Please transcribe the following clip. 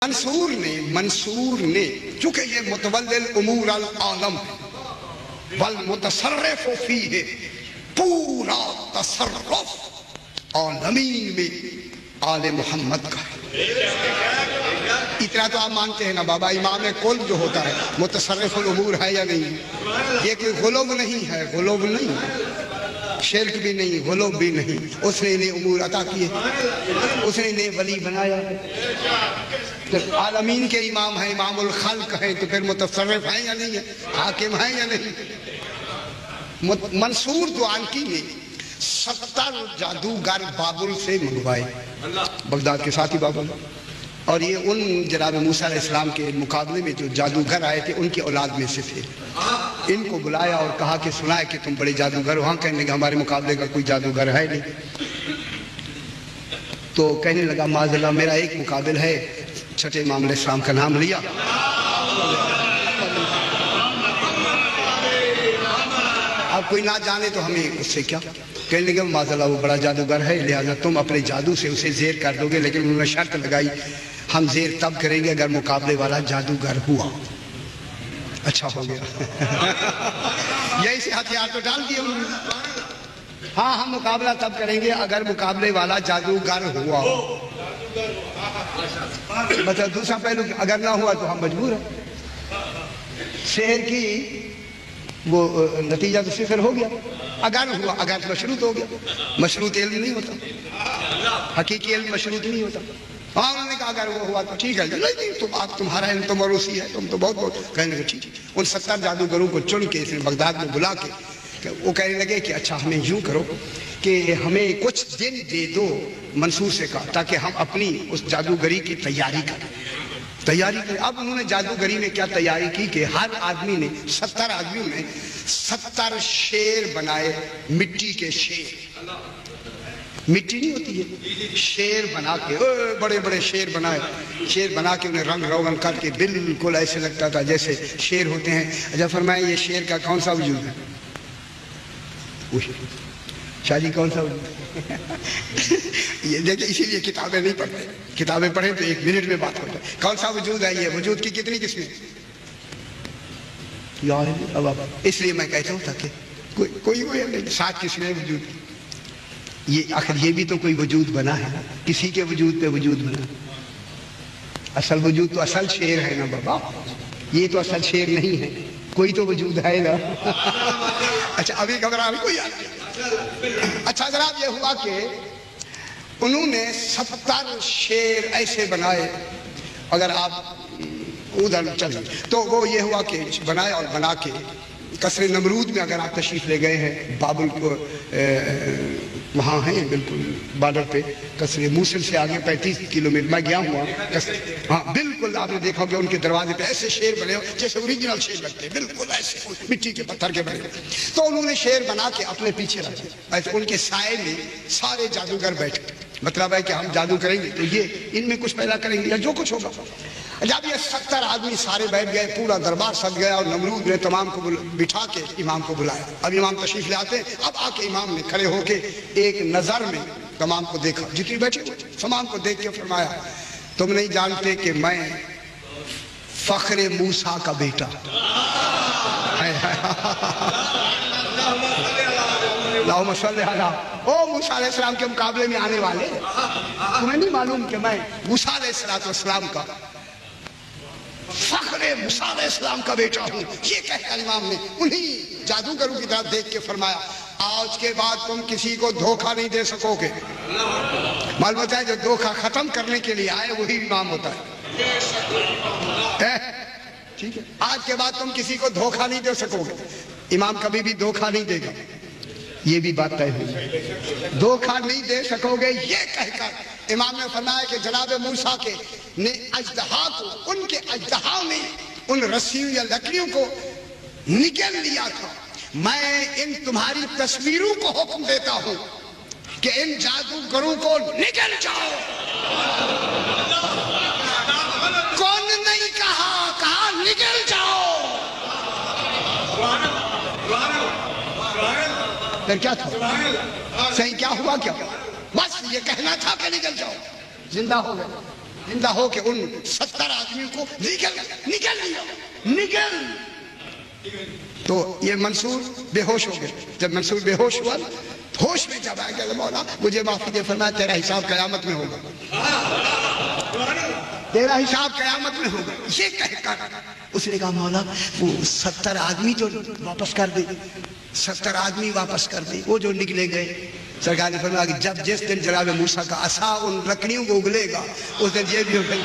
منصور نے چونکہ یہ متولیل امور العالم والمتصرف فیہ، پورا تصرف عالمین میں آل محمد کا ہے۔ اتنا تو آپ مانتے ہیں نا بابا، امام کل جو ہوتا ہے متصرف الامور ہے یا نہیں؟ یہ کوئی غلوب نہیں ہے، غلوب نہیں، شرک بھی نہیں، غلوب بھی نہیں۔ اس نے انہیں امور عطا کیے، اس نے انہیں ولی بنایا۔ عالمین کے امام ہیں، امام الخلق ہیں، تو پھر متصرف ہیں یا نہیں ہے، حاکم ہیں یا نہیں؟ منصور دوانکی نے 70 جادوگر بابل سے منگوائے، بغداد کے ساتھ ہی بابل، اور یہ ان جناب موسیٰ علیہ السلام کے مقابلے میں جو جادوگر آئے تھے ان کی اولاد میں سے تھے۔ ان کو بلایا اور کہا کہ سنا ہے کہ تم بڑے جادوگر ہو۔ ہاں کہنے لگا ہمارے مقابلے کا کوئی جادوگر ہے نہیں۔ تو کہنے لگا معاذ اللہ میرا ایک مقابل ہے، چھٹے امام علیہ السلام کا نام لیا۔ اب کوئی نہ جانے تو ہمیں اس سے کیا؟ کہنے لگے معاذ اللہ وہ بڑا جادوگر ہے، لہذا تم اپنے جادو سے اسے زیر کر دو گے، لیکن انہوں نے شرط لگائی ہم زیر تب کریں گے اگر مقابلے والا جادوگر ہوا۔ اچھا ہو گیا یہی سے ہتھیار تو ڈال دیے انہوں نے۔ ہاں ہم مقابلہ تب کریں گے اگر مقابلے والا جادوگر ہوا۔ مطلب دوسرا پہلو اگر نہ ہوا تو ہم مجبور ہیں۔ شہر کی وہ نتیجہ تو صفر ہو گیا، اگر ہوا، اگر مشروط ہو گیا۔ مشروط علم نہیں ہوتا، حقیقی علم مشروط نہیں ہوتا۔ ہاں انہوں نے کہا اگر وہ ہوا تو ٹھیک ہے، نہیں تو آپ تمہارا علم تو موروثی ہے، تم تو بہت کہنے لگے ٹھیک ہے۔ ان 70 جادوگروں کو چن کے اس نے بغداد میں بلا کے وہ کہنے لگے کہ اچھا ہمیں یوں کرو کہ ہمیں کچھ دن دے دو، منصور سے کہا، تاکہ ہم اپنی اس جادوگری کی تیاری کریں۔ اب انہوں نے جادوگری میں کیا تیاری کی کہ ہر آدمی نے 70 آدمیوں نے 70 شیر بنائے، مٹی کے شیر، مٹی نہیں ہوتی ہے، شیر بنا کے بڑے بڑے شیر بنائے، شیر بنا کے انہیں رنگ روغن کر کے بالکل ایسے لگتا تھا جیسے شیر ہوتے ہیں۔ اچھا فرمائے یہ شیر کا کون سا وجود ہے؟ شاہ جی کون سا وجود ہے؟ یہ دیکھیں اسی لیے کتابیں نہیں پڑھتے، کتابیں پڑھیں تو 1 منٹ میں بات ہو جائے۔ کون سا وجود ہے یہ؟ وجود کی کتنی قسمیں؟ یار اب اس لیے میں کہتا ہوں تاکہ کوئی 7 قسمیں وجود۔ یہ آخر یہ بھی تو کوئی وجود بنا ہے، کسی کے وجود پہ وجود بنا۔ اصل وجود تو اصل شیر ہے نا بابا، یہ تو اصل شیر نہیں ہے، کوئی تو وجود ہے نا۔ اچھا ابھی گھبرا کوئی آ گیا۔ اچھا جناب یہ ہوا کہ انہوں نے 70 شیر ایسے بنائے، اگر آپ ادھر چلیں تو وہ یہ ہوا کہ بنائے اور بنا کے قصر نمرود میں اگر آپ تشریف لے گئے ہیں، بابل کو وہاں ہیں بالکل بارڈر پہ، قصر موصل سے آگے 35 کلومیٹر میں گیا ہوا قصر، ہاں بالکل آپ نے دیکھا کہ ان کے دروازے پہ ایسے شیر بنے ہو جیسے اوریجنل شیر لگتے ہیں، بالکل ایسے مٹی کے پتھر کے بنے۔ تو انہوں نے شیر بنا کے اپنے پیچھے رکھے، ایسے ان کے سائے میں سارے جادوگر بیٹھے، مطلب ہے کہ ہم جادو کریں گے تو یہ ان میں کچھ پیدا کریں گے یا جو کچھ ہوگا۔ جب یہ 70 آدمی سارے بیٹھ گئے، پورا دربار سج گیا اور نمرود نے تمام کو بٹھا کے امام کو بلایا۔ اب امام تشریف لے آتے ہیں، اب آ کے امام نے کھڑے ہو کے ایک نظر میں تمام کو دیکھا، جتنی بیٹھے تمام کو دیکھ کے فرمایا تم نہیں جانتے کہ میں فخر موسیٰ کا بیٹا، اللہم صلی علی او موسیٰ علیہ السلام کے مقابلے میں آنے والے، تمہیں نہیں معلوم کہ میں موسیٰ علیہ السلام کا فخر موسیٰ علیہ السلام کا بیٹا ہوں۔ یہ کہہ کر امام نے انہی جادوگروں کی طرف دیکھ کے فرمایا آج کے بعد تم کسی کو دھوکہ نہیں دے سکو گے۔ معلوم ہوتا ہے جو دھوکہ ختم کرنے کے لیے آئے وہی امام ہوتا ہے، ٹھیک ہے؟ آج کے بعد تم کسی کو دھوکہ نہیں دے سکو گے، امام کبھی بھی دھوکہ نہیں دے گا، یہ بھی بات طے ہوئی، دھوکہ نہیں دے سکو گے۔ یہ کہہ کر امام نے فرمایا کہ جناب موسیٰ کے نے اژدہا کو، ان کے اژدہا نے ان رسیوں یا لکڑیوں کو نگل لیا تھا، میں ان تمہاری تصویروں کو حکم دیتا ہوں کہ ان جادوگروں کو نگل جاؤ۔ کون نہیں کہا نگل جاؤ۔ پھر کیا تھا صحیح کیا ہوا؟ کیا بس یہ کہنا تھا کہ نگل جاؤ، زندہ ہو گئے۔ زندہ ہو کے ان 70 آدمیوں کو نکل تو یہ منصور بے ہوش ہو گئے. جب منصور بے ہوش ہوا ہوش میں جب آ گیا مولا مجھے معافی دے، فرمایا تیرا حساب قیامت میں ہوگا، تیرا حساب قیامت میں ہوگا. یہ کہہ کر اس نے کہا مولا وہ 70 آدمی جو واپس کر دے، 70 آدمی واپس کر دے. وہ جو نکلے گئے سرکار نے فرمایا کہ جب جس دن جناب موسیٰ کا عصا ان لکڑیوں کو اگلے گا اس دن یہ بھی ہوگا.